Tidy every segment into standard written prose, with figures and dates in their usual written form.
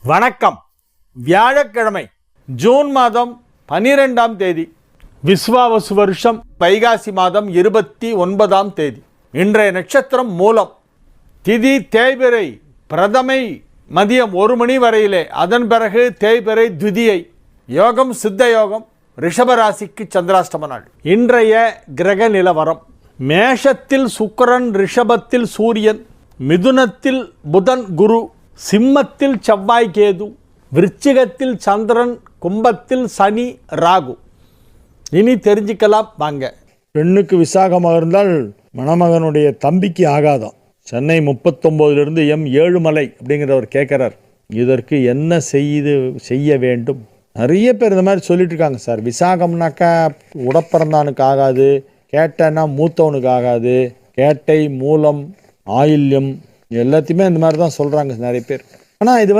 வணக்கம். வியாழக்கிழமை ஜூன் மாதம் 12ஆம் தேதி, விஸ்வாவசு வருஷம் வைகாசி மாதம் 29ஆம் தேதி. இன்றைய நட்சத்திரம் மூலம். திதி தேய்பிறை, பிரதமை மதியம் 1 மணி வரையிலே, அதன் பிறகு தேய்பிறை துதியை. யோகம் சித்த யோகம். ரிஷபராசிக்கு சந்திராஷ்டம நாள். இன்றைய கிரக நிலவரம்: மேஷத்தில் சுக்கிரன், ரிஷபத்தில் சூரியன், மிதுனத்தில் புதன் குரு, சிம்மத்தில் செவ்வாய் கேது, விருச்சிகத்தில் சந்திரன், கும்பத்தில் சனி ராகு. இனி தெரிஞ்சுக்கலாம் வாங்க. பெண்ணுக்கு விசாகமாக இருந்தால் மணமகனுடைய தம்பிக்கு ஆகாதம். சென்னை 39 எம் ஏழுமலை அப்படிங்கிறவர் கேட்குறார், இதற்கு என்ன செய்ய வேண்டும்? நிறைய பேர் இந்த மாதிரி சொல்லிட்டு இருக்காங்க. சார், விசாகம்னாக்கா உடப்பிறந்தானுக்கு ஆகாது, கேட்டன்னா மூத்தவனுக்கு ஆகாது, கேட்டை மூலம் ஆயில்யம் எல்லாத்தையுமே இந்த மாதிரி தான் சொல்கிறாங்க நிறைய பேர். ஆனால் இது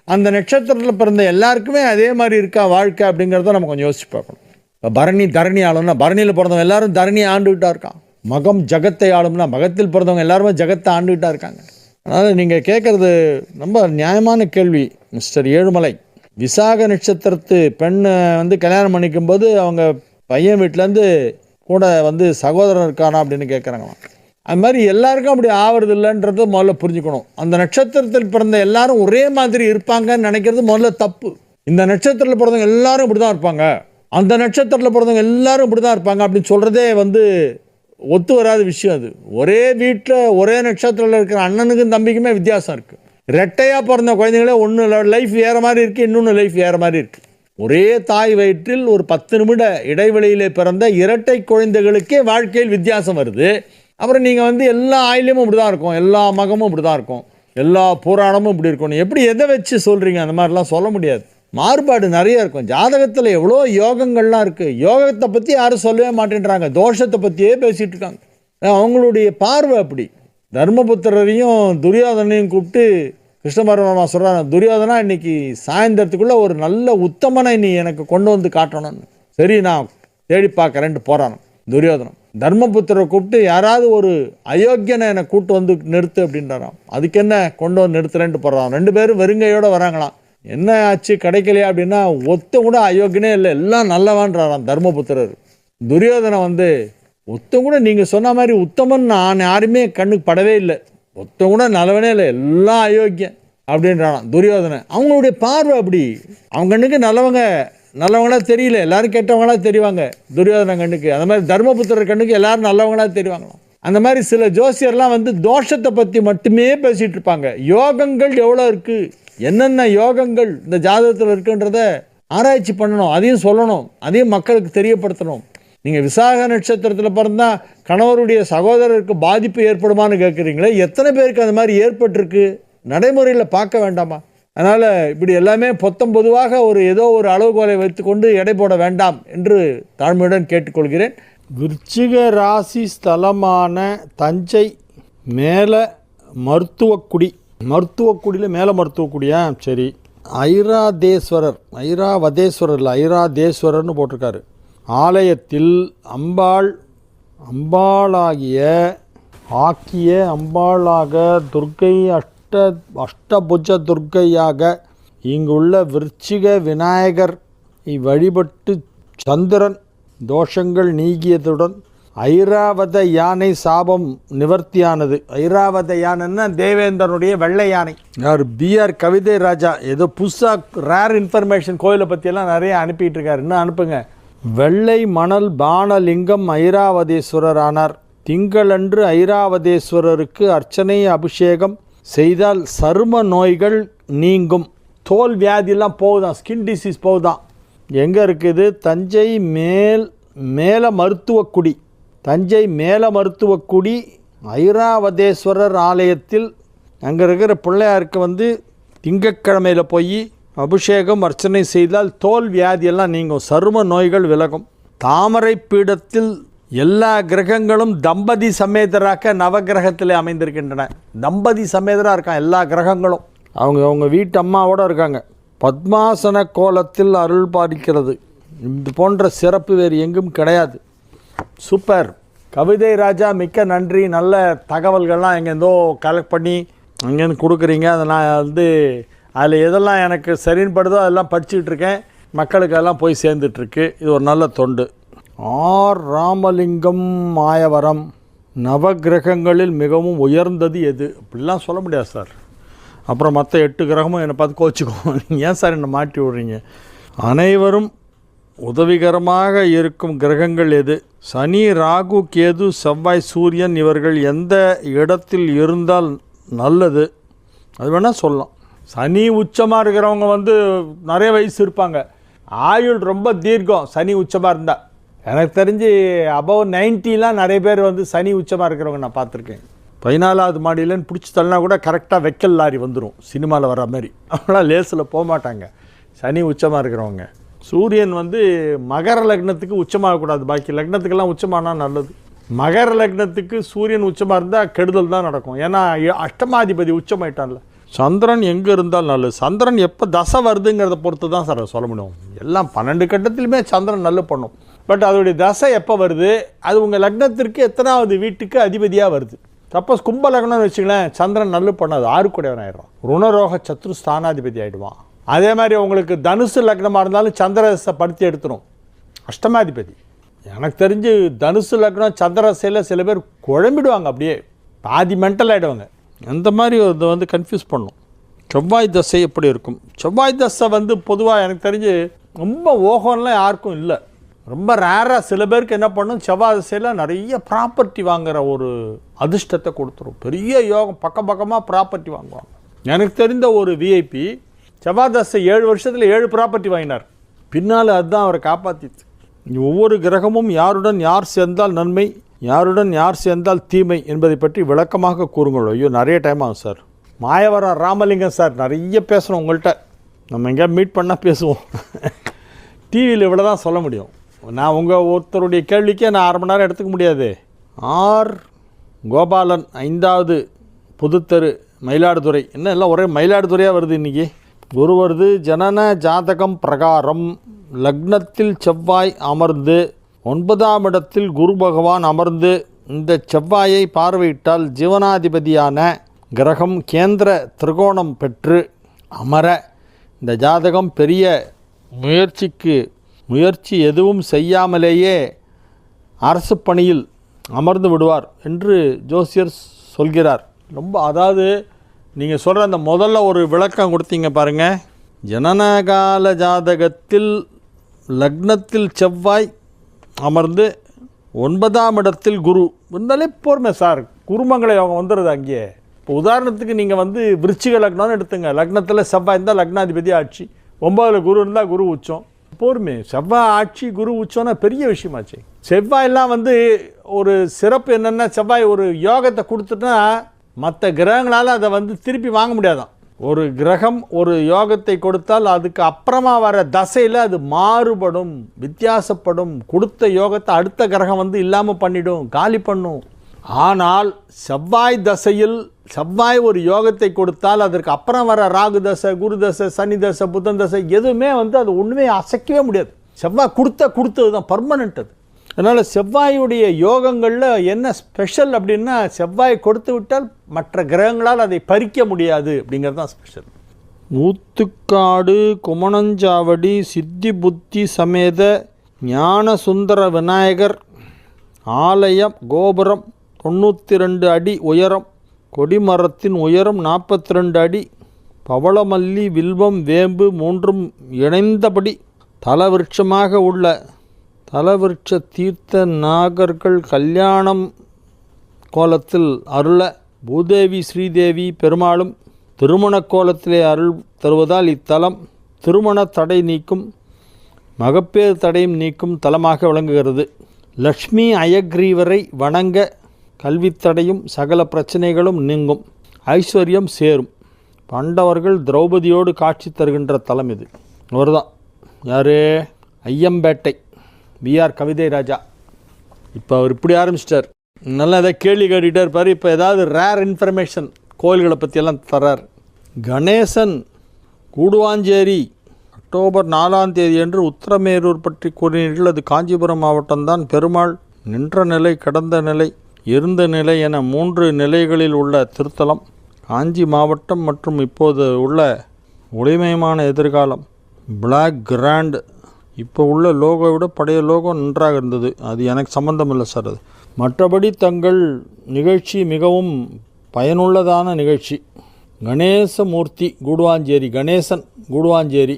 அந்த நட்சத்திரத்தில் பிறந்த எல்லாருக்குமே அதே மாதிரி இருக்கா வாழ்க்கை அப்படிங்கிறத நம்ம கொஞ்சம் யோசிச்சு பார்க்கணும். இப்போ பரணி தரணி ஆளும்னா பரணியில் பிறந்தவங்க எல்லாரும் தரணியை ஆண்டுகிட்டா இருக்கான். மகம் ஜகத்தை ஆளும்னா மகத்தில் பிறந்தவங்க எல்லாருமே ஜகத்தை ஆண்டுகிட்டா இருக்காங்க. அதனால் நீங்கள் கேட்குறது ரொம்ப நியாயமான கேள்வி மிஸ்டர் ஏழுமலை. விசாக நட்சத்திரத்து பெண்ணை கல்யாணம் பண்ணிக்கும்போது அவங்க பையன் வீட்டிலேருந்து கூட சகோதரன் இருக்கானா அப்படின்னு கேட்குறாங்களாம். அது மாதிரி எல்லாருக்கும் அப்படி ஆவறது இல்லைன்றத முதல்ல புரிஞ்சுக்கணும். அந்த நட்சத்திரத்தில் பிறந்த எல்லாரும் ஒரே மாதிரி இருப்பாங்கன்னு நினைக்கிறது முதல்ல தப்பு. இந்த நட்சத்திரத்தில் பிறந்தவங்க எல்லாரும் இப்படி தான் இருப்பாங்க, அந்த நட்சத்திரத்தில் பிறந்தவங்க எல்லாரும் இப்படி தான் இருப்பாங்க அப்படின்னு சொல்கிறதே ஒத்து வராத விஷயம். அது ஒரே வீட்டில் ஒரே நட்சத்திரத்தில் இருக்கிற அண்ணனுக்கும் தம்பிக்குமே வித்தியாசம் இருக்குது. ரெட்டையாக பிறந்த குழந்தைங்களே ஒன்று லைஃப் வேறு மாதிரி இருக்குது, இன்னொன்று லைஃப் வேறு மாதிரி இருக்குது. ஒரே தாய் வயிற்றில் ஒரு 10 நிமிட இடைவெளியிலே பிறந்த இரட்டை குழந்தைகளுக்கே வாழ்க்கையில் வித்தியாசம் வருது. அப்புறம் நீங்கள் எல்லா ஆயிலையும் இப்படி தான் இருக்கும், எல்லா மகமும் இப்படி தான் இருக்கும், எல்லா புராணமும் இப்படி இருக்கணும், எப்படி எதை வச்சு சொல்கிறீங்க? அந்த மாதிரிலாம் சொல்ல முடியாது. மாறுபாடு நிறைய இருக்கும். ஜாதகத்தில் எவ்வளோ யோகங்கள்லாம் இருக்குது. யோகத்தை பற்றி யாரும் சொல்லவே மாட்டேன்றாங்க, தோஷத்தை பற்றியே பேசிகிட்டு இருக்காங்க. அவங்களுடைய பார்வை அப்படி. தர்மபுத்திரரையும் துரியோதனையும் கூப்பிட்டு கிருஷ்ண பரமாத்மா சொல்கிறாங்க, துரியோதனா இன்னைக்கு சாயந்தரத்துக்குள்ளே ஒரு நல்ல உத்தமனை நீ எனக்கு கொண்டு வந்து காட்டணும்னு. சரி, நான் தேடி பார்க்குறேன்ட்டு போகிறான் துரியோதனம். தர்மபுத்திரை கூப்பிட்டு யாராவது ஒரு அயோக்கியனை என்னை கூப்பிட்டு வந்து நிறுத்து அப்படின்றாராம். அதுக்கு என்ன கொண்டு வந்து நிறுத்துறேன்ட்டு போகிறான். 2 பேரும் வெறுங்கையோடு வராங்களாம். என்ன ஆச்சு கிடைக்கலையா அப்படின்னா, ஒத்த கூட அயோக்கியனே இல்லை, எல்லாம் நல்லவான்றாராம் தர்மபுத்திரர். துரியோதனை ஒத்த கூட நீங்கள் சொன்ன மாதிரி உத்தமன் நான் யாருமே கண்ணுக்கு படவே இல்லை, ஒத்த கூட நல்லவனே இல்லை, எல்லாம் அயோக்கியன் அப்படின்றானாம் துரியோதனை. அவங்களுடைய பார்வை அப்படி. அவங்க கண்ணுக்கு நல்லவங்களா தெரியல, எல்லாரும் கெட்டவங்களா தெரிவாங்க துரியோதன கண்ணுக்கு. அந்த மாதிரி தர்மபுத்திரர் கண்ணுக்கு எல்லாரும் நல்லவங்களா தெரிவாங்களாம். அந்த மாதிரி சில ஜோசியர்லாம் தோஷத்தை பற்றி மட்டுமே பேசிகிட்டு இருப்பாங்க. யோகங்கள் எவ்வளோ இருக்குது, என்னென்ன யோகங்கள் இந்த ஜாதகத்தில் இருக்குன்றத ஆராய்ச்சி பண்ணணும், அதையும் சொல்லணும், அதையும் மக்களுக்கு தெரியப்படுத்தணும். நீங்கள் விசாக நட்சத்திரத்தில் பிறந்தால் கணவருடைய சகோதரருக்கு பாதிப்பு ஏற்படுமான்னு கேட்குறீங்களே, எத்தனை பேருக்கு அந்த மாதிரி ஏற்பட்டிருக்கு? நடைமுறையில் பார்க்க வேண்டாமா? அதனால் இப்படி எல்லாமே பொதுவாக ஏதோ ஒரு அளவுகோலை வைத்துக்கொண்டு எடை போட வேண்டாம் என்று தாழ்மையுடன் கேட்டுக்கொள்கிறேன். விருச்சிக ராசி ஸ்தலமான தஞ்சை மேல மருத்துவக்குடி, மருத்துவக்குடியில் மேலே மருத்துவக்குடியா? சரி. ஐராவதேஸ்வரர்னு போட்டிருக்காரு. ஆலயத்தில் அம்பாளாக துர்க்கை அஷ்டபுஜ துர்க்கையாக இங்குள்ள விருச்சிக விநாயகர் வழிபட்டு சந்திரன் தோஷங்கள் நீங்கியதுடன் ஐராவத யானை சாபம் நிவர்த்தியானது. ஐராவத யானைன்னா தேவேந்திரனுடைய வெள்ளை யானை. யார்? பிஆர் கவிதை ராஜா. ஏதோ புதுசாக ரேர் இன்ஃபர்மேஷன் கோயிலை பற்றியெல்லாம் நிறைய அனுப்பிட்டு இருக்காரு, இன்னும் அனுப்புங்க. வெள்ளை மணல் பானலிங்கம் ஐராவதேஸ்வரர் ஆனார். திங்களன்று ஐராவதேஸ்வரருக்கு அர்ச்சனை அபிஷேகம் செய்தால் சரும நோய்கள் நீங்கும், தோல் வியாதியெல்லாம் போகுதான், ஸ்கின் டிசீஸ் போகுதான். எங்கே இருக்குது? தஞ்சை மேல மருத்துவக்குடி. தஞ்சை மேல மருத்துவக்குடி ஐராவதேஸ்வரர் ஆலயத்தில் அங்கே இருக்கிற பிள்ளையாருக்கு திங்கக்கிழமையில் போய் அபிஷேகம் அர்ச்சனை செய்தால் தோல் வியாதியெல்லாம் நீங்கும், சரும நோய்கள் விலகும். தாமரை பீடத்தில் எல்லா கிரகங்களும் தம்பதி சமேதராக நவகிரகத்தில் அமைந்திருக்கின்றன. தம்பதி சமேதராக இருக்கான் எல்லா கிரகங்களும். அவங்க வீட்டு அம்மாவோடு இருக்காங்க. பத்மாசன கோலத்தில் அருள் பாலிக்கிறது. இது போன்ற சிறப்பு வேறு எங்கும் கிடையாது. சூப்பர் கவிதை ராஜா, மிக்க நன்றி. நல்ல தகவல்கள்லாம் எங்கேருந்தோ கலெக்ட் பண்ணி அங்கேருந்து கொடுக்குறீங்க. அதை நான் அதில் எதெல்லாம் எனக்கு சரின்னு படுதோ அதெல்லாம் படிச்சுக்கிட்டு இருக்கேன். மக்களுக்கு அதெல்லாம் போய் சேர்ந்துட்டுருக்கு. இது ஒரு நல்ல தொண்டு. ஆர் ராமலிங்கம் மாயவரம், நவகிரகங்களில் மிகவும் உயர்ந்தது எது? அப்படிலாம் சொல்ல முடியாது சார். அப்புறம் மற்ற 8 கிரகமும் என்னை பார்த்து கோச்சிக்குவோம். நீங்கள் ஏன் சார் என்னை மாட்டி விட்றீங்க? அனைவரும் உதவிகரமாக இருக்கும் கிரகங்கள் எது? சனி, ராகு, கேது, செவ்வாய், சூரியன் இவர்கள் எந்த இடத்தில் இருந்தால் நல்லது? அது வேணால் சொல்லலாம். சனி உச்சமாக இருக்கிறவங்க நிறைய வயசு இருப்பாங்க, ஆயுள் ரொம்ப தீர்க்கம். சனி உச்சமாக இருந்தால் எனக்கு தெரிஞ்சு அபவ் 90லாம் நிறைய பேர் சனி உச்சமாக இருக்கிறவங்க நான் பார்த்துருக்கேன். 14வது மாடியிலன்னு பிடிச்சி தள்ளினா கூட கரெக்டாக வெக்கல் லாரி வந்துடும், சினிமாவில் வர மாதிரி. அவங்களாம் லேஸில் போக மாட்டாங்க சனி உச்சமாக இருக்கிறவங்க. சூரியன் மகர லக்னத்துக்கு உச்சமாகக்கூடாது, பாக்கி லக்னத்துக்கெல்லாம் உச்சமானால் நல்லது. மகர லக்னத்துக்கு சூரியன் உச்சமாக இருந்தால் கெடுதல் தான் நடக்கும், ஏன்னா அஷ்டமாதிபதி உச்சமாயிட்டான்ல. சந்திரன் எங்கே இருந்தால் நல்லது? சந்திரன் எப்போ தசை வருதுங்கிறத பொறுத்து தான் சார் சொல்ல முடியும். எல்லாம் 12 கட்டத்திலுமே சந்திரன் நல்ல பண்ணும். பட் அதோடைய தசை எப்போ வருது, அது உங்கள் லக்னத்திற்கு எத்தனாவது வீட்டுக்கு அதிபதியாக வருது. சப்போஸ் கும்ப லக்னம்னு வச்சுங்களேன், சந்திரன் நல்ல பண்ணாது, 6 கூடையவன் ஆயிடுவான், ருணரோக சத்ரு ஸ்தானாதிபதி ஆகிடுவான். அதே மாதிரி உங்களுக்கு தனுசு லக்னமாக இருந்தாலும் சந்திரதசை படுத்தி எடுத்துரும், அஷ்டமாதிபதி. எனக்கு தெரிஞ்சு தனுசு லக்னம் சந்திரதசையில் சில பேர் குழம்பிடுவாங்க, அப்படியே பாதி மென்டல் ஆகிடுவாங்க. அந்த மாதிரி இதை கன்ஃபியூஸ் பண்ணும். செவ்வாய் தசை எப்படி இருக்கும்? செவ்வாய் தசை பொதுவாக எனக்கு தெரிஞ்சு ரொம்ப ஓகம்லாம் யாருக்கும் இல்லை, ரொம்ப ரேராக சில பேருக்கு என்ன பண்ணும், செவ்வாய் தசையில் நிறைய ப்ராப்பர்ட்டி வாங்குகிற ஒரு அதிர்ஷ்டத்தை கொடுத்துரும். பெரிய யோகம், பக்கம் பக்கமாக ப்ராப்பர்ட்டி வாங்குவாங்க. எனக்கு தெரிந்த ஒரு விஐபி செவ்வாய் தசை 7 வருஷத்தில் 7 ப்ராப்பர்ட்டி வாங்கினார். பின்னால் அதுதான் அவரை காப்பாற்றிச்சு. ஒவ்வொரு கிரகமும் யாருடன் யார் சேர்ந்தால் நன்மை, யாருடன் யார் சேர்ந்தால் தீமை என்பதை பற்றி விளக்கமாக கூறுங்கள். ஐயோ நிறைய டைம் ஆகும் சார். மாயவரம் ராமலிங்கம் சார், நிறைய பேசணும் உங்கள்கிட்ட. நம்ம எங்கேயா மீட் பண்ணால் பேசுவோம். டிவியில் இவ்வளோ தான் சொல்ல முடியும். நான் உங்கள் ஒருத்தருடைய கேள்விக்கே நான் 1/2 மணி நேரம் எடுத்துக்க முடியாது. ஆர் கோபாலன், 5வது புதுத்தெரு, மயிலாடுதுறை. என்ன எல்லாம் ஒரே மயிலாடுதுறையாக வருது இன்றைக்கி. குரு வருது. ஜனன ஜாதகம் பிரகாரம் லக்னத்தில் செவ்வாய் அமர்ந்து 9ஆம் இடத்தில் குரு பகவான் அமர்ந்து இந்த செவ்வாயை பார்வையிட்டால் ஜீவனாதிபதியான கிரகம் கேந்திர திரிகோணம் பெற்று அமர இந்த ஜாதகம் பெரிய முயற்சி எதுவும் செய்யாமலேயே அரசு பணியில் அமர்ந்து விடுவார் என்று ஜோசியர் சொல்கிறார். ரொம்ப அதாவது நீங்கள் சொல்கிற அந்த முதல்ல ஒரு விளக்கம் கொடுத்தீங்க பாருங்கள். ஜனனகால ஜாதகத்தில் லக்னத்தில் செவ்வாய் அமர்ந்து 9ஆம் இடத்தில் குரு இருந்தாலே போர்மே சார், குருமங்களை அவங்க வந்துடுது அங்கேயே. இப்போ உதாரணத்துக்கு நீங்கள் விருச்சிக லக்னம்னு எடுத்துங்க, லக்னத்தில் செவ்வாய் இருந்தால் லக்னாதிபதி ஆட்சி, 9ல் குரு இருந்தால் குரு உச்சம், போர்மே. செவ்வாய் ஆட்சி குரு உச்சம்னா பெரிய விஷயமாச்சு. செவ்வாயெல்லாம் ஒரு சிறப்பு என்னென்னா, செவ்வாய் ஒரு யோகத்தை கொடுத்துட்டா மற்ற கிரகங்களால் அதை திருப்பி வாங்க முடியாதான். ஒரு கிரகம் ஒரு யோகத்தை கொடுத்தால் அதுக்கு அப்புறமா வர தசையில் அது மாறுபடும், வித்தியாசப்படும். கொடுத்த யோகத்தை அடுத்த கிரகம் இல்லாமல் பண்ணிடும், காலி பண்ணும். ஆனால் செவ்வாய் தசையில் செவ்வாய் ஒரு யோகத்தை கொடுத்தால் அதற்கு அப்புறம் வர ராகு தசை, குரு தசை, சனி தசை, புதன் தசை எதுவுமே அது ஒன்றுமே அசைக்கவே முடியாது. செவ்வாய் கொடுத்தது தான் பர்மனெண்ட் அது. அதனால் செவ்வாயுடைய யோகங்களில் என்ன ஸ்பெஷல் அப்படின்னா, செவ்வாய் கொடுத்து விட்டால் மற்ற கிரகங்களால் அதை பறிக்க முடியாது அப்படிங்கிறது தான் ஸ்பெஷல். ஊத்துக்காடு குமணஞ்சாவடி சித்தி புத்தி சமேத ஞான சுந்தர விநாயகர் ஆலயம் கோபுரம் 92 அடி உயரம், கொடிமரத்தின் உயரம் 42 அடி, பவளமல்லி வில்வம் வேம்பு 3ம் இணைந்தபடி தலவிருட்சமாக உள்ள தலவிருட்ச தீர்த்த நாகர்கள் கல்யாணம் கோலத்தில் அருள பூதேவி ஸ்ரீதேவி பெருமாளும் திருமண கோலத்திலே அருள் தருவதால் இத்தலம் திருமண தடை நீக்கும் மகப்பேறு தடையும் நீக்கும் தலமாக விளங்குகிறது. லக்ஷ்மி அயக்ரீவரை வணங்க கல்வித்தடையும் சகல பிரச்சனைகளும் நீங்கும், ஐஸ்வர்யம் சேரும். பாண்டவர்கள் திரௌபதியோடு காட்சி தருகின்ற தலம் இது. அவர்தான் யார்? ஐயம்பேட்டை பிஆர் கவிதை ராஜா. இப்போ அவர் இப்படி ஆரம்பிச்சிட்டார், நல்லா எதாவது கேள்வி கேட்டுகிட்டே இருப்பார். இப்போ ஏதாவது ரேர் இன்ஃபர்மேஷன் கோயில்களை பற்றியெல்லாம் தர்றார். கணேசன் கூடுவாஞ்சேரி அக்டோபர் 4ஆம் தேதி என்று உத்தரமேரூர் பற்றி கூறினீர்கள். அது காஞ்சிபுரம் மாவட்டம்தான். பெருமாள் நின்ற நிலை, கடந்த நிலை, இருந்த நிலை என 3 நிலைகளில் உள்ள திருத்தலம். காஞ்சி மாவட்டம் மற்றும் இப்போது உள்ள ஒளிமயமான எதிர்காலம், பிளாக் கிராண்ட். இப்போ உள்ள லோகோவை விட பழைய லோகோ நன்றாக இருந்தது. அது எனக்கு சம்பந்தம் இல்லை சார். அது மற்றபடி தங்கள் நிகழ்ச்சி மிகவும் பயனுள்ளதான நிகழ்ச்சி. கணேசமூர்த்தி கூடுவாஞ்சேரி, கணேசன் கூடுவாஞ்சேரி,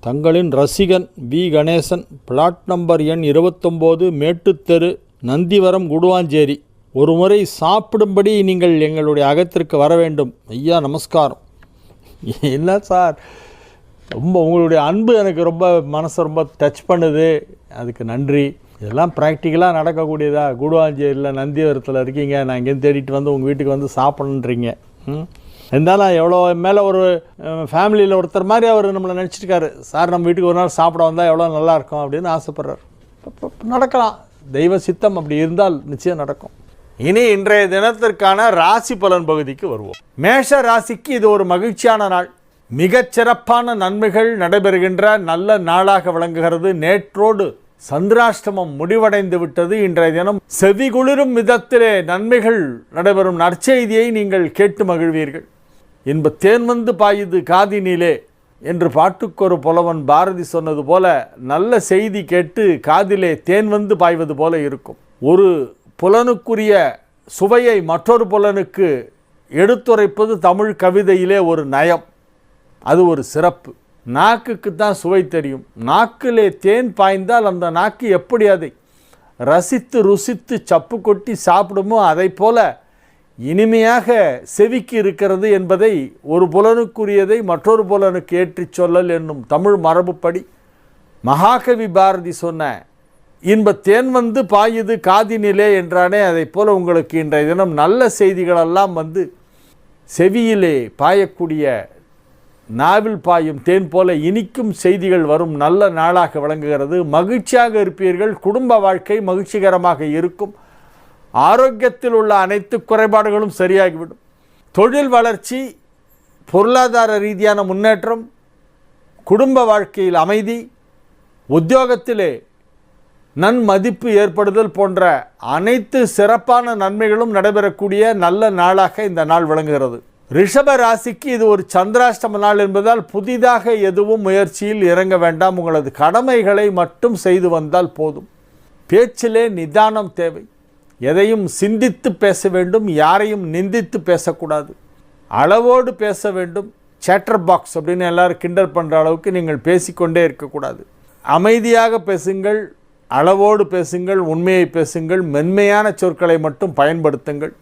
தங்களின் ரசிகன் வி கணேசன், பிளாட் நம்பர் எண் 29, மேட்டுத்தெரு, நந்திவரம், கூடுவாஞ்சேரி. ஒரு முறை சாப்பிடும்படி நீங்கள் எங்களுடைய அகத்திற்கு வர வேண்டும். ஐயா நமஸ்காரம். என்ன சார், ரொம்ப உங்களுடைய அன்பு எனக்கு ரொம்ப மனசை ரொம்ப டச் பண்ணுது. அதுக்கு நன்றி. இதெல்லாம் ப்ராக்டிக்கலாக நடக்கக்கூடியதா? கூடுவாஞ்சேரியில் நந்திவரத்தில் இருக்கீங்க, நான் இங்கேருந்து தேடிட்டு வந்து உங்கள் வீட்டுக்கு வந்து சாப்பிட்ணுன்றீங்க. இருந்தாலும் எவ்வளோ மேலே ஒரு ஃபேமிலியில் ஒருத்தர் மாதிரி அவர் நம்மளை நினச்சிருக்காரு. சார் நம்ம வீட்டுக்கு ஒரு நாள் சாப்பிட வந்தால் எவ்வளோ நல்லாயிருக்கும் அப்படின்னு ஆசைப்படுறார். நடக்கலாம், தெய்வ சித்தம் அப்படி இருந்தால் நிச்சயம் நடக்கும். இனி இன்றைய தினத்திற்கான ராசி பலன் பகுதிக்கு வருவோம். மேஷ ராசிக்கு இது ஒரு மகிழ்ச்சியான நாள். மிகச்சிறப்பான நன்மைகள் நடைபெறுகின்ற நல்ல நாளாக விளங்குகிறது. நேற்றோடு சந்திராஷ்டமம் முடிவடைந்து விட்டது. இன்றைய தினம் செவிகுளிரும் விதத்திலே நன்மைகள் நடைபெறும் நற்செய்தியை நீங்கள் கேட்டு மகிழ்வீர்கள். இன்ப தேன் வந்து பாயுது காதினிலே என்று பாட்டுக்கொரு புலவன் பாரதி சொன்னது போல நல்ல செய்தி கேட்டு காதிலே தேன் வந்து பாய்வது போல இருக்கும். ஒரு புலனுக்குரிய சுவையை மற்றொரு புலனுக்கு எடுத்துரைப்பது தமிழ் கவிதையிலே ஒரு நயம். அது ஒரு சிறப்பு. நாக்குக்கு தான் சுவை தெரியும். நாக்கிலே தேன் பாய்ந்தால் அந்த நாக்கு எப்படி அதை ரசித்து ருசித்து சப்பு கொட்டி சாப்பிடுமோ அதை போல இனிமையாக செவிக்கு இருக்கிறது என்பதை ஒரு புலனுக்குரியதை மற்றொரு புலனுக்கு ஏற்றி சொல்லல் என்னும் தமிழ் மரபுப்படி மகாகவி பாரதி சொன்ன இன்ப தேன் வந்து பாயுது காதினிலே என்றானே, அதை போல உங்களுக்கு இன்றைய தினம் நல்ல செய்திகளெல்லாம் வந்து செவியிலே பாயக்கூடிய, நாவில் பாயும் தேன் போல இனிக்கும் செய்திகள் வரும் நல்ல நாளாக விளங்குகிறது. மகிழ்ச்சியாக இருப்பீர்கள். குடும்ப வாழ்க்கை மகிழ்ச்சிகரமாக இருக்கும். ஆரோக்கியத்தில் உள்ள அனைத்து குறைபாடுகளும் சரியாகிவிடும். தொழில் வளர்ச்சி, பொருளாதார ரீதியான முன்னேற்றம், குடும்ப வாழ்க்கையில் அமைதி, உத்தியோகத்திலே நன்மதிப்பு ஏற்படுதல் போன்ற அனைத்து சிறப்பான நன்மைகளும் நடைபெறக்கூடிய நல்ல நாளாக இந்த நாள் விளங்குகிறது. ரிஷப ராசிக்கு இது ஒரு சந்திராஷ்டம நாள் என்பதால் புதிதாக எதுவும் முயற்சியில் இறங்க வேண்டாம். உங்களது கடமைகளை மட்டும் செய்து வந்தால் போதும். பேச்சிலே நிதானம் தேவை. எதையும் சிந்தித்து பேச வேண்டும். யாரையும் நிந்தித்து பேசக்கூடாது. அளவோடு பேச வேண்டும். சேட்டர் பாக்ஸ் அப்படின்னு எல்லாரும் கிண்டல் பண்ணுற அளவுக்கு நீங்கள் பேசிக்கொண்டே இருக்கக்கூடாது. அமைதியாக பேசுங்கள், அளவோடு பேசுங்கள், உண்மையை பேசுங்கள், மென்மையான சொற்களை மட்டும் பயன்படுத்துங்கள்.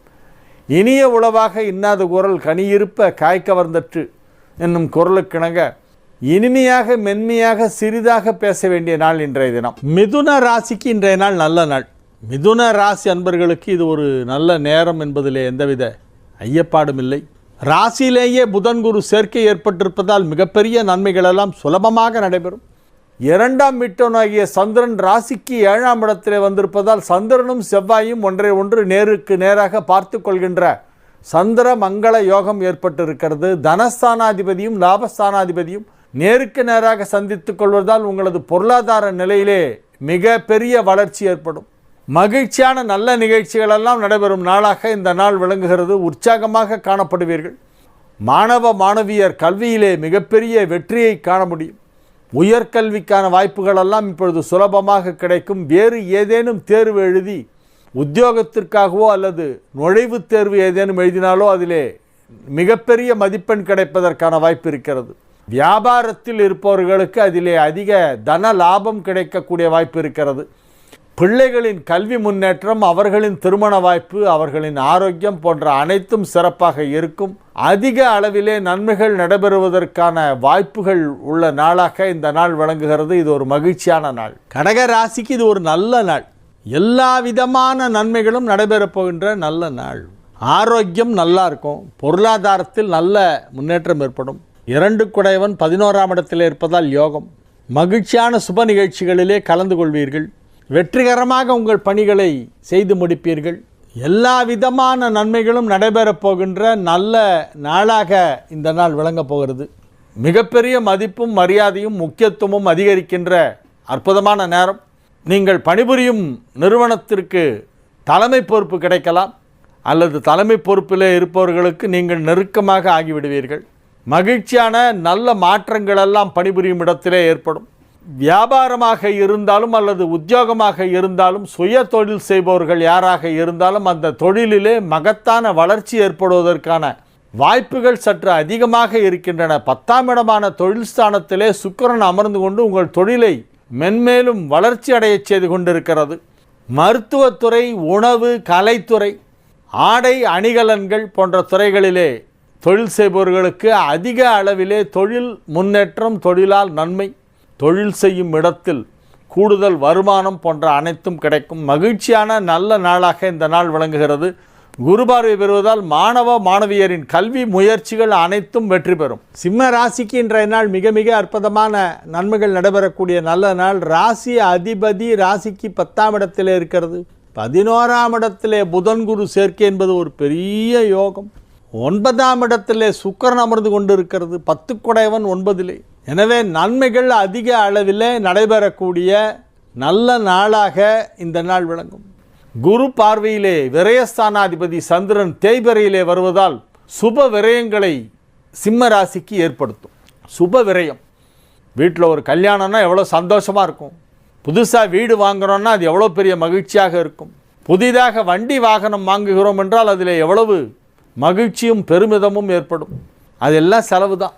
இனிய உளவாக இன்னாத குரல் கனியிருப்ப காய்க்க வந்தற்று என்னும் குரலுக்கிணங்க இனிமையாக மென்மையாக சிறிதாக பேச வேண்டிய நாள் இன்றைய தினம். மிதுன ராசிக்கு இன்றைய நாள் நல்ல நாள். மிதுன ராசி அன்பர்களுக்கு இது ஒரு நல்ல நேரம் என்பதிலே எந்தவித ஐயப்பாடும் இல்லை. ராசியிலேயே புதன் குரு சேர்க்கை ஏற்பட்டிருப்பதால் மிகப்பெரிய நன்மைகளெல்லாம் சுலபமாக நடைபெறும். 2ஆம் வீட்டனாகிய சந்திரன் ராசிக்கு 7ஆம் இடத்திலே வந்திருப்பதால் சந்திரனும் செவ்வாயும் ஒன்றை ஒன்று நேருக்கு நேராக பார்த்து கொள்கின்ற சந்திர மங்கள யோகம் ஏற்பட்டிருக்கிறது. தனஸ்தானாதிபதியும் லாபஸ்தானாதிபதியும் நேருக்கு நேராக சந்தித்துக் கொள்வதால் உங்களது பொருளாதார நிலையிலே மிக பெரிய வளர்ச்சி ஏற்படும். மகிழ்ச்சியான நல்ல நிகழ்ச்சிகளெல்லாம் நடைபெறும் நாளாக இந்த நாள் விளங்குகிறது. உற்சாகமாக காணப்படுவீர்கள். மாணவ மாணவியர் கல்வியிலே மிகப்பெரிய வெற்றியை காண முடியும். உயர்கல்விக்கான வாய்ப்புகளெல்லாம் இப்பொழுது சுலபமாக கிடைக்கும். வேறு ஏதேனும் தேர்வு எழுதி உத்தியோகத்திற்காகவோ அல்லது நுழைவுத் தேர்வு ஏதேனும் எழுதினாலோ அதிலே மிகப்பெரிய மதிப்பெண் கிடைப்பதற்கான வாய்ப்பு இருக்கிறது. வியாபாரத்தில் இருப்பவர்களுக்கு அதிலே அதிக தன லாபம் கிடைக்கக்கூடிய வாய்ப்பு இருக்கிறது. பிள்ளைகளின் கல்வி முன்னேற்றம், அவர்களின் திருமண வாய்ப்பு, அவர்களின் ஆரோக்கியம் போன்ற அனைத்தும் சிறப்பாக இருக்கும். அதிக அளவிலே நன்மைகள் நடைபெறுவதற்கான வாய்ப்புகள் உள்ள நாளாக இந்த நாள் விளங்குகிறது. இது ஒரு மகிழ்ச்சியான நாள். கடக ராசிக்கு இது ஒரு நல்ல நாள். எல்லா விதமான நன்மைகளும் நடைபெறப் போகின்ற நல்ல நாள். ஆரோக்கியம் நல்லா இருக்கும். பொருளாதாரத்தில் நல்ல முன்னேற்றம் ஏற்படும். 2 குடையவன் 11ஆம் இடத்தில் இருப்பதால் யோகம். மகிழ்ச்சியான சுப நிகழ்ச்சிகளிலே கலந்து கொள்வீர்கள். வெற்றிகரமாக உங்கள் பணிகளை செய்து முடிப்பீர்கள். எல்லா விதமான நன்மைகளும் நடைபெறப் போகின்ற நல்ல நாளாக இந்த நாள் விளங்கப் போகிறது. மிகப்பெரிய மதிப்பும் மரியாதையும் முக்கியத்துவமும் அதிகரிக்கின்ற அற்புதமான நேரம். நீங்கள் பணிபுரியும் நிறுவனத்திற்கு தலைமை பொறுப்பு கிடைக்கலாம். அல்லது தலைமை பொறுப்பிலே இருப்பவர்களுக்கு நீங்கள் நெருக்கமாக ஆகிவிடுவீர்கள். மகிழ்ச்சியான நல்ல மாற்றங்கள் எல்லாம் பணிபுரியும் இடத்திலே ஏற்படும். வியாபாரமாக இருந்தாலும் அல்லது உத்தியோகமாக இருந்தாலும் சுய தொழில் செய்பவர்கள் யாராக இருந்தாலும் அந்த தொழிலிலே மகத்தான வளர்ச்சி ஏற்படுவதற்கான வாய்ப்புகள் சற்று அதிகமாக இருக்கின்றன. 10ஆம் இடமான தொழில் ஸ்தானத்திலே சுக்கிரன் அமர்ந்து கொண்டு உங்கள் தொழிலை மென்மேலும் வளர்ச்சி அடைய செய்து கொண்டிருக்கிறது. மருத்துவத்துறை, உணவு, கலைத்துறை, ஆடை அணிகலன்கள் போன்ற துறைகளிலே தொழில் செய்பவர்களுக்கு அதிக அளவிலே தொழில் முன்னேற்றம், தொழிலால் நன்மை, தொழில் செய்யும் இடத்தில் கூடுதல் வருமானம் போன்ற அனைத்தும் கிடைக்கும். மகிழ்ச்சியான நல்ல நாளாக இந்த நாள் விளங்குகிறது. குரு பார்வை பெறுவதால் மாணவ மாணவியரின் கல்வி முயற்சிகள் அனைத்தும் வெற்றி பெறும். சிம்ம ராசிக்கு இன்றைய நாள் மிக மிக அற்புதமான நன்மைகள் நடைபெறக்கூடிய நல்ல நாள். ராசி அதிபதி ராசிக்கு 10ஆம் இடத்திலே இருக்கிறது. 11ஆம் இடத்திலே புதன் குரு சேர்க்கை என்பது ஒரு பெரிய யோகம். 9ஆம் இடத்திலே சுக்கிரன் அமர்ந்து கொண்டு இருக்கிறது. 10 குடையவன் 9லே. எனவே நன்மைகள் அதிக அளவிலே நடைபெறக்கூடிய நல்ல நாளாக இந்த நாள் விளங்கும். குரு பார்வையிலே விரயஸ்தானாதிபதி சந்திரன் தேய்பிறையிலே வருவதால் சுப விரயங்களை சிம்ம ராசிக்கு ஏற்படுத்தும். சுப விரயம், வீட்டில் ஒரு கல்யாணம்னா எவ்வளோ சந்தோஷமாக இருக்கும். புதுசாக வீடு வாங்குகிறோன்னா அது எவ்வளோ பெரிய மகிழ்ச்சியாக இருக்கும். புதிதாக வண்டி வாகனம் வாங்குகிறோம் என்றால் அதில் எவ்வளவு மகிழ்ச்சியும் பெருமிதமும் ஏற்படும். அதெல்லாம் செலவு தான்,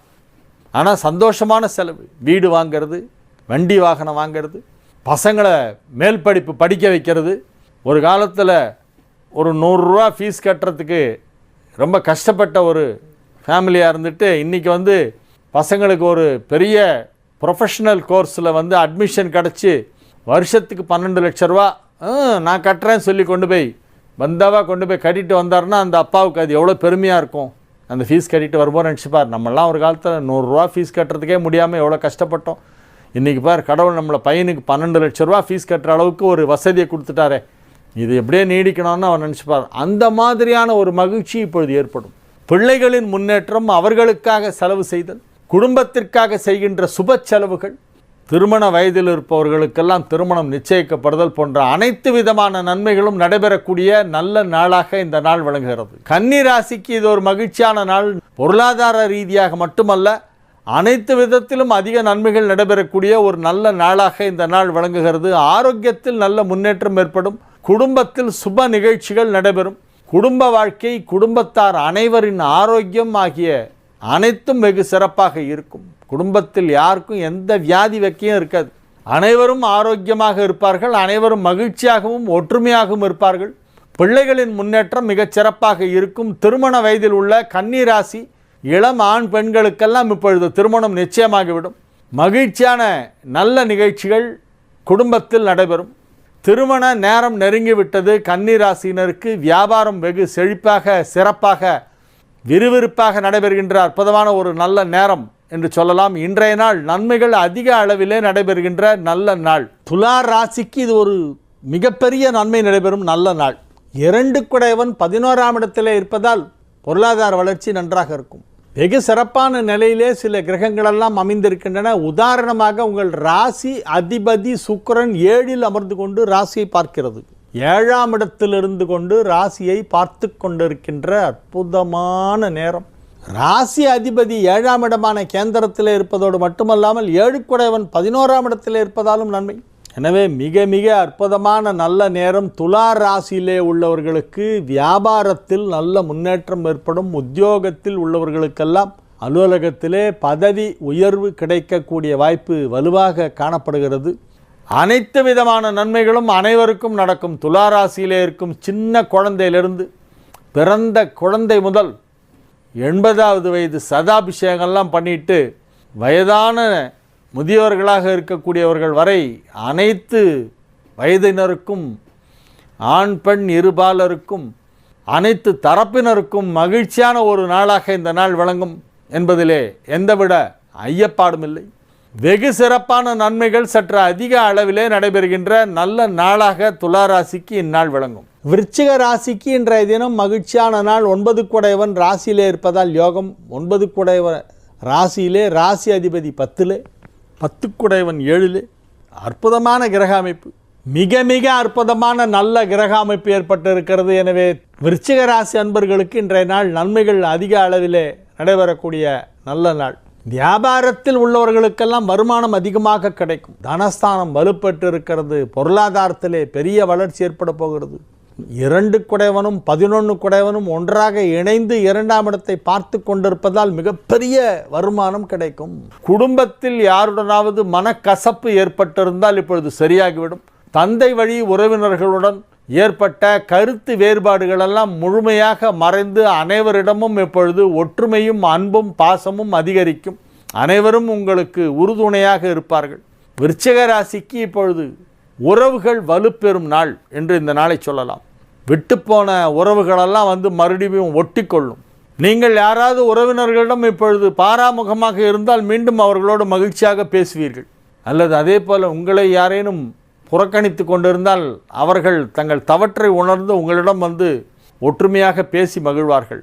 ஆனால் சந்தோஷமான செலவு. வீடு வாங்கிறது, வண்டி வாகனம் வாங்கிறது, பசங்களை மேல் படிப்பு படிக்க வைக்கிறது. ஒரு காலத்தில் ஒரு 100 ரூபா ஃபீஸ் கட்டுறதுக்கு ரொம்ப கஷ்டப்பட்ட ஒரு ஃபேமிலியாக இருந்துட்டு இன்றைக்கி பசங்களுக்கு ஒரு பெரிய ப்ரொஃபஷ்னல் கோர்ஸில் அட்மிஷன் கிடச்சி வருஷத்துக்கு 12 லட்ச ரூபா நான் கட்டுறேன்னு சொல்லி கொண்டு போய் கட்டிட்டு வந்தாருன்னா அந்த அப்பாவுக்கு அது எவ்வளோ பெருமையாக இருக்கும். அந்த ஃபீஸ் கட்டிட்டு வரும்போது நினச்சிப்பார், நம்மளாம் ஒரு காலத்தில் 100 ரூபா ஃபீஸ் கட்டுறதுக்கே முடியாமல் எவ்வளோ கஷ்டப்பட்டோம். இன்றைக்கி பார், கடவுள் நம்மளை பையனுக்கு 12 லட்ச ரூபா ஃபீஸ் கட்டுற அளவுக்கு ஒரு வசதியை கொடுத்துட்டாரே, இது எப்படியே நீடிக்கணும்னு அவர் நினச்சிப்பார். அந்த மாதிரியான ஒரு மகிழ்ச்சி இப்பொழுது ஏற்படும். பிள்ளைகளின் முன்னேற்றம், அவர்களுக்காக செலவு செய்தல், குடும்பத்திற்காக செய்கின்ற சுப செலவுகள், திருமண வயதில் இருப்பவர்களுக்கெல்லாம் திருமணம் நிச்சயிக்கப்படுதல் போன்ற அனைத்து விதமான நன்மைகளும் நடைபெறக்கூடிய நல்ல நாளாக இந்த நாள் விளங்குகிறது. கன்னி ராசிக்கு இது ஒரு மகிழ்ச்சியான நாள். பொருளாதார ரீதியாக மட்டுமல்ல, அனைத்து விதத்திலும் அதிக நன்மைகள் நடைபெறக்கூடிய ஒரு நல்ல நாளாக இந்த நாள் விளங்குகிறது. ஆரோக்கியத்தில் நல்ல முன்னேற்றம் ஏற்படும். குடும்பத்தில் சுப நிகழ்ச்சிகள் நடைபெறும். குடும்ப வாழ்க்கை, குடும்பத்தார் அனைவரின் ஆரோக்கியம் ஆகிய அனைத்தும் வெகு சிறப்பாக இருக்கும். குடும்பத்தில் யாருக்கும் எந்த வியாதி வெக்கையும் இருக்காது. அனைவரும் ஆரோக்கியமாக இருப்பார்கள். அனைவரும் மகிழ்ச்சியாகவும் ஒற்றுமையாகவும் இருப்பார்கள். பிள்ளைகளின் முன்னேற்றம் மிகச் சிறப்பாக இருக்கும். திருமண வயதில் உள்ள கன்னி ராசி இளம் ஆண் பெண்களுக்கெல்லாம் இப்பொழுது திருமணம் நிச்சயமாகிவிடும். மகிழ்ச்சியான நல்ல நிகழ்ச்சிகள் குடும்பத்தில் நடைபெறும். திருமண நேரம் நெருங்கிவிட்டது. கன்னி ராசியினருக்கு வியாபாரம் வெகு செழிப்பாக, சிறப்பாக, விறுவிறுப்பாக நடைபெறுகின்ற அற்புதமான ஒரு நல்ல நேரம் என்று சொல்லலாம். இன்றைய நாள் நன்மைகள் அதிக அளவிலே நடைபெறுகின்ற நல்ல நாள். துலா ராசிக்கு இது ஒரு மிகப்பெரிய நன்மை நடைபெறும் நல்ல நாள். 2 குடையவன் 11ஆம் இடத்திலே இருப்பதால் பொருளாதார வளர்ச்சி நன்றாக இருக்கும். வெகு சிறப்பான நிலையிலே சில கிரகங்களெல்லாம் அமைந்திருக்கின்றன. உதாரணமாக உங்கள் ராசி அதிபதி சுக்கிரன் 7ல் அமர்ந்து கொண்டு ராசியை பார்க்கிறது. 7ஆம் இடத்திலிருந்து கொண்டு ராசியை பார்த்து கொண்டிருக்கின்ற அற்புதமான நேரம். ராசி அதிபதி 7ஆம் இடமான கேந்திரத்தில் இருப்பதோடு மட்டுமல்லாமல் 7 குடையவன் 11ஆம் இடத்தில் இருப்பதாலும் நன்மை. எனவே மிக மிக அற்புதமான நல்ல நேரம். துலா ராசியிலே உள்ளவர்களுக்கு வியாபாரத்தில் நல்ல முன்னேற்றம் ஏற்படும். உத்தியோகத்தில் உள்ளவர்களுக்கெல்லாம் அலுவலகத்திலே பதவி உயர்வு கிடைக்கக்கூடிய வாய்ப்பு வலுவாக காணப்படுகிறது. அனைத்து விதமான நன்மைகளும் அனைவருக்கும் நடக்கும். துலா ராசியிலே இருக்கும் சின்ன குழந்தையிலிருந்து பிறந்த குழந்தை முதல் 80வது வயது சதாபிஷேகம்லாம் பண்ணிட்டு வயதான முதியவர்களாக இருக்கக்கூடியவர்கள் வரை அனைத்து வயதினருக்கும், ஆண் பெண் இருபாலருக்கும், அனைத்து தரப்பினருக்கும் மகிழ்ச்சியான ஒரு நாளாக இந்த நாள் விளங்கும் என்பதிலே எந்தவித ஐயப்பாடும் இல்லை. வெகு சிறப்பான நன்மைகள் சற்று அதிக அளவிலே நடைபெறுகின்ற நல்ல நாளாக துலா ராசிக்கு இந்நாள் விளங்கும். விருச்சிக ராசிக்கு இன்றைய தினம் மகிழ்ச்சியான நாள். 9 குடையவன் ராசியிலே இருப்பதால் யோகம். 9 குடையவன் ராசியிலே, ராசி அதிபதி 10லே, 10 குடையவன் 7லே. அற்புதமான கிரக அமைப்பு, மிக மிக அற்புதமான நல்ல கிரக அமைப்பு ஏற்பட்டு இருக்கிறது. எனவே விருச்சிக ராசி அன்பர்களுக்கு இன்றைய நாள் நன்மைகள் அதிக அளவிலே நடைபெறக்கூடிய நல்ல நாள். வியாபாரத்தில் உள்ளவர்களுக்கெல்லாம் வருமானம் அதிகமாக கிடைக்கும். தனஸ்தானம் வலுப்பெற்று இருக்கிறது. பொருளாதாரத்திலே பெரிய வளர்ச்சி ஏற்பட போகிறது. 2 குடைவனும் 11 குடைவனும் ஒன்றாக இணைந்து 2ஆம் இடத்தை பார்த்து கொண்டிருப்பதால் மிகப்பெரிய வருமானம் கிடைக்கும். குடும்பத்தில் யாருடனாவது மனக்கசப்பு ஏற்பட்டிருந்தால் இப்பொழுது சரியாகிவிடும். தந்தை வழி உறவினர்களுடன் ஏற்பட்ட கருத்து வேறுபாடுகளெல்லாம் முழுமையாக மறைந்து அனைவரிடமும் இப்பொழுது ஒற்றுமையும் அன்பும் பாசமும் அதிகரிக்கும். அனைவரும் உங்களுக்கு உறுதுணையாக இருப்பார்கள். விருச்சிக ராசிக்கு இப்பொழுது உறவுகள் வலுப்பெறும் நாள் என்று இந்த நாளை சொல்லலாம். விட்டுப்போன உறவுகளெல்லாம் வந்து மறுபடியும் ஒட்டிக்கொள்ளும். நீங்கள் யாராவது உறவினர்களிடம் இப்பொழுது பாராமுகமாக இருந்தால் மீண்டும் அவர்களோடு மகிழ்ச்சியாக பேசுவீர்கள். அல்லது அதே போல் உங்களை யாரேனும் புறக்கணித்து கொண்டிருந்தால் அவர்கள் தங்கள் தவற்றை உணர்ந்து உங்களிடம் வந்து ஒற்றுமையாக பேசி மகிழ்வார்கள்.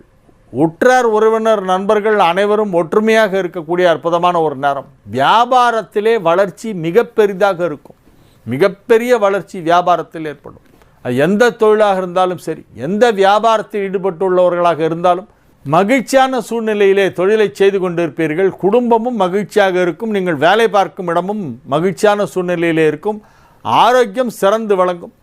உற்றார் உறவினர் நண்பர்கள் அனைவரும் ஒற்றுமையாக இருக்கக்கூடிய அற்புதமான ஒரு நேரம். வியாபாரத்திலே வளர்ச்சி மிக பெரிதாக இருக்கும். மிகப்பெரிய வளர்ச்சி வியாபாரத்தில் ஏற்படும். அது எந்த தொழிலாக இருந்தாலும் சரி, எந்த வியாபாரத்தில் ஈடுபட்டுள்ளவர்களாக இருந்தாலும் மகிழ்ச்சியான சூழ்நிலையிலே தொழிலை செய்து கொண்டிருப்பீர்கள். குடும்பமும் மகிழ்ச்சியாக இருக்கும். நீங்கள் வேலை பார்க்கும் இடமும் மகிழ்ச்சியான சூழ்நிலையிலே இருக்கும். ஆரோக்கியம் சிறந்து வழங்கும்.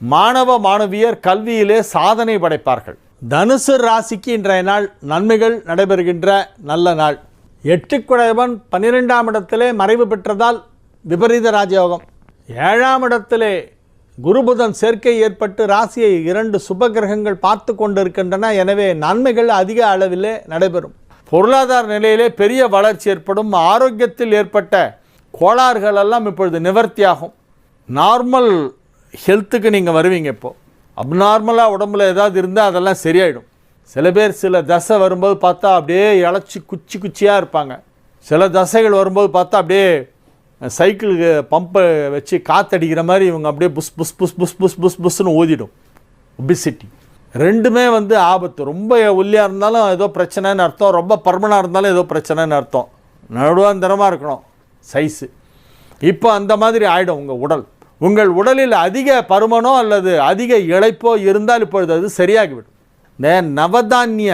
மாணவ மாணவியர் கல்வியிலே சாதனை படைப்பார்கள். தனுசு ராசிக்கு இன்றைய நாள் நன்மைகள் நடைபெறுகின்ற நல்ல நாள். 8 குடைவன் 12ஆம் இடத்திலே மறைவு பெற்றதால் விபரீத ராஜயோகம். 7ஆம் இடத்திலே குருபுதன் சேர்க்கை ஏற்பட்டு ராசியை 2 சுப கிரகங்கள் பார்த்து கொண்டிருக்கின்றன. எனவே நன்மைகள் அதிக அளவிலே நடைபெறும். பொருளாதார நிலையிலே பெரிய வளர்ச்சி ஏற்படும். ஆரோக்கியத்தில் ஏற்பட்ட கோளாறுகள் எல்லாம் இப்பொழுது நிவர்த்தியாகும். நார்மல் ஹெல்த்துக்கு நீங்கள் வருவீங்க. இப்போது அப்நார்மலாக உடம்புல ஏதாவது இருந்தால் அதெல்லாம் சரியாயிடும். சில பேர் சில தசை வரும்போது பார்த்தா அப்படியே இழைச்சி குச்சியாக இருப்பாங்க. சில தசைகள் வரும்போது பார்த்தா அப்படியே சைக்கிளுக்கு பம்பை வச்சு காற்றடிக்கிற மாதிரி இவங்க அப்படியே புஸ் புஸ் புஸ் புஸ் புஸ் புஸ் புஸ்ன்னு ஊதிடும். ஒபிசிட்டி ரெண்டுமே வந்து ஆபத்து. ரொம்ப ஒல்லியாக இருந்தாலும் ஏதோ பிரச்சனைன்னு அர்த்தம். ரொம்ப பருமனாக இருந்தாலும் ஏதோ பிரச்சனைன்னு அர்த்தம். நடுவாந்தரமாக இருக்கணும் சைஸு. இப்போ அந்த மாதிரி ஆகிடும் உங்கள் உடல். உங்கள் உடலில் அதிக பருமனோ அல்லது அதிக இளைப்போ இருந்தால் இப்பொழுது அது சரியாகிவிடும். இந்த நவதானிய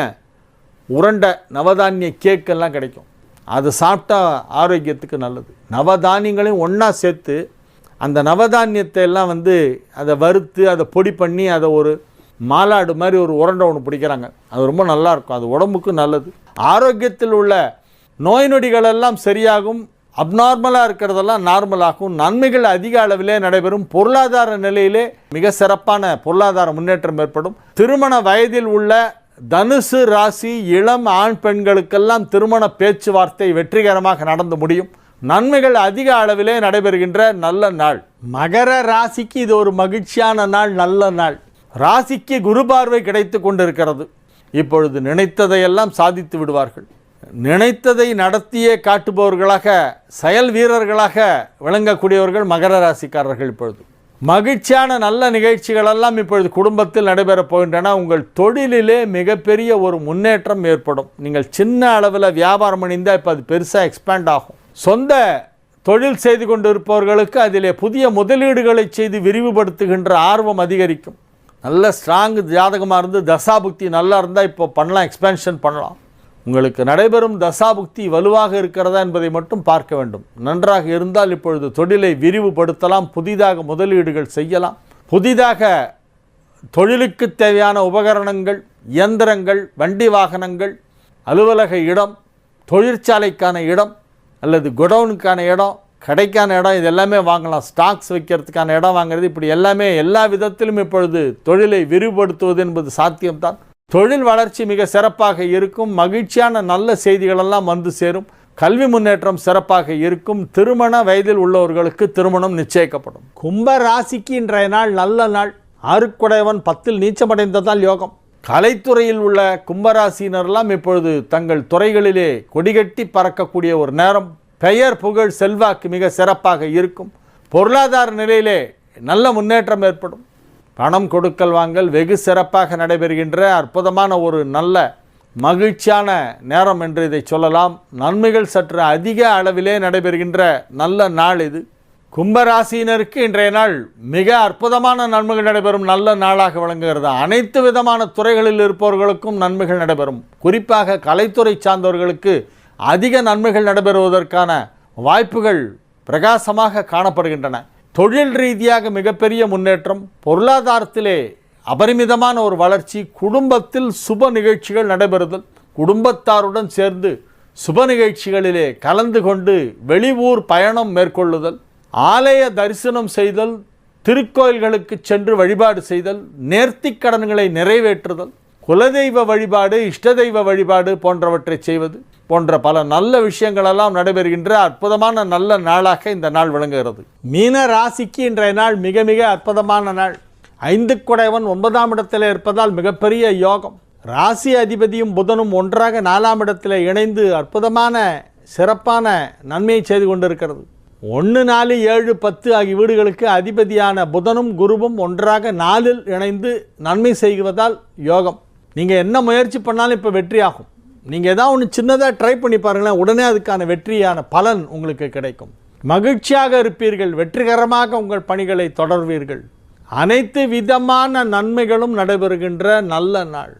உருண்டை, நவதானிய கேக்கெல்லாம் கிடைக்கும். அது சாப்பிட்டா ஆரோக்கியத்துக்கு நல்லது. நவதானியங்களையும் ஒன்றா சேர்த்து அந்த நவதானியத்தை எல்லாம் வந்து அதை வறுத்து அதை பொடி பண்ணி அதை ஒரு மாலாடு மாதிரி ஒரு உருண்டை ஒன்று பிடிக்கிறாங்க. அது ரொம்ப நல்லாயிருக்கும். அது உடம்புக்கு நல்லது. ஆரோக்கியத்தில் உள்ள நோய் நொடிகளெல்லாம் சரியாகும். அப்நார்மலாக இருக்கிறதெல்லாம் நார்மலாகும். நன்மைகள் அதிக அளவிலே நடைபெறும். பொருளாதார நிலையிலே மிக சிறப்பான பொருளாதார முன்னேற்றம் ஏற்படும். திருமண வயதில் உள்ள தனுசு ராசி இளம் ஆண் பெண்களுக்கெல்லாம் திருமண பேச்சுவார்த்தை வெற்றிகரமாக நடந்து முடியும். நன்மைகள் அதிக அளவிலே நடைபெறுகின்ற நல்ல நாள். மகர ராசிக்கு இது ஒரு மகிழ்ச்சியான நாள், நல்ல நாள். ராசிக்கு குரு பார்வை கிடைத்து கொண்டிருக்கிறது. இப்பொழுது நினைத்ததையெல்லாம் சாதித்து விடுவார்கள். நினைத்ததை நடத்தியே காட்டுபவர்களாக, செயல் வீரர்களாக விளங்கக்கூடியவர்கள் மகர ராசிக்காரர்கள். இப்பொழுது மகிழ்ச்சியான நல்ல நிகழ்ச்சிகளெல்லாம் இப்பொழுது குடும்பத்தில் நடைபெறப் போகின்றன. உங்கள் தொழிலிலே மிகப்பெரிய ஒரு முன்னேற்றம் ஏற்படும். நீங்கள் சின்ன அளவில் வியாபாரம் பண்ணியிருந்தால் இப்போ அது பெருசாக எக்ஸ்பேண்ட் ஆகும். சொந்த தொழில் செய்து கொண்டு இருப்பவர்களுக்கு அதிலே புதிய முதலீடுகளை செய்து விரிவுபடுத்துகின்ற ஆர்வம் அதிகரிக்கும். நல்ல ஸ்ட்ராங் ஜாதகமாக இருந்து தசாபுக்தி நல்லா இருந்தால் இப்போ பண்ணலாம், எக்ஸ்பேன்ஷன் பண்ணலாம். உங்களுக்கு நடைபெறும் தசாபுக்தி வலுவாக இருக்கிறதா என்பதை மட்டும் பார்க்க வேண்டும். நன்றாக இருந்தால் இப்பொழுது தொழிலை விரிவுபடுத்தலாம். புதிதாக முதலீடுகள் செய்யலாம். புதிதாக தொழிலுக்கு தேவையான உபகரணங்கள், இயந்திரங்கள், வண்டி வாகனங்கள், அலுவலக இடம், தொழிற்சாலைக்கான இடம் அல்லது குடவுனுக்கான இடம், கடைக்கான இடம், இது எல்லாமே வாங்கலாம். ஸ்டாக்ஸ் வைக்கிறதுக்கான இடம் வாங்கிறது, இப்படி எல்லாமே எல்லா விதத்திலும் இப்பொழுது தொழிலை விரிவுபடுத்துவது என்பது சாத்தியம்தான். தொழில் வளர்ச்சி மிக சிறப்பாக இருக்கும். மகிழ்ச்சியான நல்ல செய்திகளெல்லாம் வந்து சேரும். கல்வி முன்னேற்றம் சிறப்பாக இருக்கும். திருமண வயதில் உள்ளவர்களுக்கு திருமணம் நிச்சயிக்கப்படும். கும்ப ராசிக்கு இன்றைய நாள் நல்ல நாள். 6 குடைவன் 10 நீச்சமடைந்ததால் யோகம். கலைத்துறையில் உள்ள கும்பராசினரெல்லாம் இப்பொழுது தங்கள் துறைகளிலே கொடிகட்டி பறக்கக்கூடிய ஒரு நேரம். பெயர் புகழ் செல்வாக்கு மிக சிறப்பாக இருக்கும். பொருளாதார நிலையிலே நல்ல முன்னேற்றம் ஏற்படும். பணம் கொடுக்கல் வாங்கல் வெகு சிறப்பாக நடைபெறுகின்ற அற்புதமான ஒரு நல்ல மகிழ்ச்சியான நேரம் என்று இதை சொல்லலாம். நன்மைகள் சற்று அதிக அளவிலே நடைபெறுகின்ற நல்ல நாள் இது. கும்பராசியினருக்கு இன்றைய நாள் மிக அற்புதமான நன்மைகள் நடைபெறும் நல்ல நாளாக விளங்குகிறது. அனைத்து விதமான துறைகளில் இருப்பவர்களுக்கும் நன்மைகள் நடைபெறும். குறிப்பாக கலைத்துறை சார்ந்தவர்களுக்கு அதிக நன்மைகள் நடைபெறுவதற்கான வாய்ப்புகள் பிரகாசமாக காணப்படுகின்றன. தொழில் ரீதியாக மிகப்பெரிய முன்னேற்றம், பொருளாதாரத்திலே அபரிமிதமான ஒரு வளர்ச்சி, குடும்பத்தில் சுப நிகழ்ச்சிகள் நடைபெறுதல், குடும்பத்தாருடன் சேர்ந்து சுப நிகழ்ச்சிகளிலே கலந்து கொண்டு வெளியூர் பயணம் மேற்கொள்ளுதல், ஆலய தரிசனம் செய்தல், திருக்கோயில்களுக்கு சென்று வழிபாடு செய்தல், நேர்த்திக் கடன்களை நிறைவேற்றுதல், குலதெய்வ வழிபாடு, இஷ்ட தெய்வ வழிபாடு போன்றவற்றை செய்வது போன்ற பல நல்ல விஷயங்களெல்லாம் நடைபெறுகின்ற அற்புதமான நல்ல நாளாக இந்த நாள் விளங்குகிறது. மீன ராசிக்கு இன்றைய நாள் மிக மிக அற்புதமான நாள். 5 குடைவன் 9ஆம் இடத்தில் இருப்பதால் மிகப்பெரிய யோகம். ராசி அதிபதியும் புதனும் ஒன்றாக 4ஆம் இடத்தில் இணைந்து அற்புதமான சிறப்பான நன்மையை செய்து கொண்டிருக்கிறது. 1, 4, 7, 10 ஆகிய வீடுகளுக்கு அதிபதியான புதனும் குருவும் ஒன்றாக 4இல் இணைந்து நன்மை செய்வதால் யோகம். நீங்கள் என்ன முயற்சி பண்ணாலும் இப்போ வெற்றி ஆகும். நீங்கள் ஏதாவது ஒன்று சின்னதாக ட்ரை பண்ணி பாருங்களேன், உடனே அதுக்கான வெற்றியான பலன் உங்களுக்கு கிடைக்கும். மகிழ்ச்சியாக இருப்பீர்கள், வெற்றிகரமாக உங்கள் பணிகளை தொடர்வீர்கள். அனைத்து விதமான நன்மைகளும் நடைபெறுகின்ற நல்ல நாள்.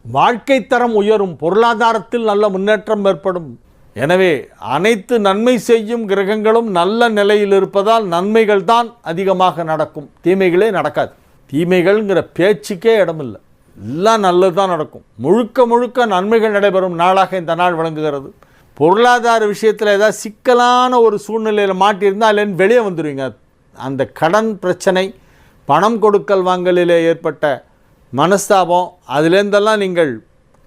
வாழ்க்கை தரம் உயரும், பொருளாதாரத்தில் நல்ல முன்னேற்றம் ஏற்படும். எனவே அனைத்து நன்மை செய்யும் கிரகங்களும் நல்ல நிலையில் இருப்பதால் நன்மைகள் தான் அதிகமாக நடக்கும், தீமைகளே நடக்காது. தீமைகள்ங்கிற பேச்சுக்கே இடமில்லை, எல்லாம் நல்லது தான் நடக்கும். முழுக்க முழுக்க நன்மைகள் நடைபெறும் நாளாக இந்த நாள் விளங்குகிறது. பொருளாதார விஷயத்தில் ஏதாவது சிக்கலான ஒரு சூழ்நிலையில் மாட்டியிருந்தால் அதுலேருந்து வெளியே வந்துடுவீங்க. அந்த கடன் பிரச்சனை, பணம் கொடுக்கல் வாங்கலிலே ஏற்பட்ட மனஸ்தாபம், அதிலேருந்தெல்லாம் நீங்கள்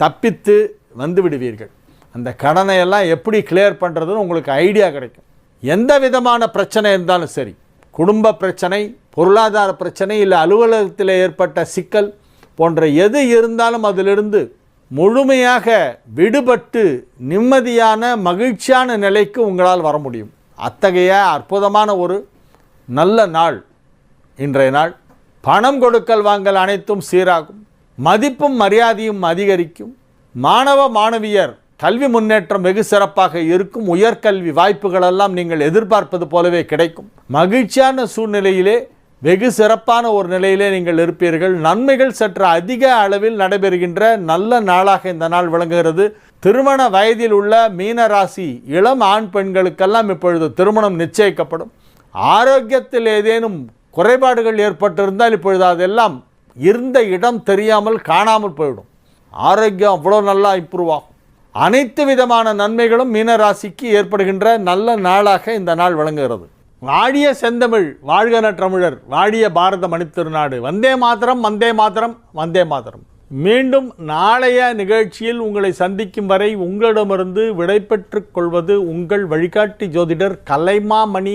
தப்பித்து வந்து விடுவீர்கள். அந்த கடனை எல்லாம் எப்படி கிளியர் பண்ணுறதுன்னு உங்களுக்கு ஐடியா கிடைக்கும். எந்த விதமான பிரச்சனை இருந்தாலும் சரி, குடும்ப பிரச்சனை, பொருளாதார பிரச்சனை, இல்லை அலுவலகத்தில் ஏற்பட்ட சிக்கல் போன்ற எது இருந்தாலும் அதிலிருந்து முழுமையாக விடுபட்டு நிம்மதியான மகிழ்ச்சியான நிலைக்கு உங்களால் வர முடியும். அத்தகைய அற்புதமான ஒரு நல்ல நாள் இன்றைய நாள். பணம் கொடுக்கல் வாங்கல் அனைத்தும் சீராகும், மதிப்பும் மரியாதையும் அதிகரிக்கும். மாணவ மாணவியர் கல்வி முன்னேற்றம் வெகு சிறப்பாக இருக்கும். உயர்கல்வி வாய்ப்புகளெல்லாம் நீங்கள் எதிர்பார்ப்பது போலவே கிடைக்கும். மகிழ்ச்சியான சூழ்நிலையிலே வெகு சிறப்பான ஒரு நிலையிலே நீங்கள் இருப்பீர்கள். நன்மைகள் சற்று அதிக அளவில் நடைபெறுகின்ற நல்ல நாளாக இந்த நாள் விளங்குகிறது. திருமண வயதில் உள்ள மீனராசி இளம் ஆண் பெண்களுக்கெல்லாம் இப்பொழுது திருமணம் நிச்சயிக்கப்படும். ஆரோக்கியத்தில் ஏதேனும் குறைபாடுகள் ஏற்பட்டிருந்தால் இப்பொழுது அதெல்லாம் இருந்த இடம் தெரியாமல் காணாமல் போயிடும். ஆரோக்கியம் அவ்வளோ நல்லா இம்ப்ரூவ் ஆகும். அனைத்து விதமான நன்மைகளும் மீனராசிக்கு ஏற்படுகின்ற நல்ல நாளாக இந்த நாள் விளங்குகிறது. வாழிய செந்தமிழ், வாழ்க தமிழர், வாழிய பாரத மணித்திருநாடு. வந்தே மாதரம், வந்தே மாதரம், வந்தே மாதரம். மீண்டும் நாளைய நிகழ்ச்சியில் உங்களை சந்திக்கும் வரை உங்களிடமிருந்து விடைபெற்றுக் கொள்வது உங்கள் வழிகாட்டி ஜோதிடர் கலைமாமணி.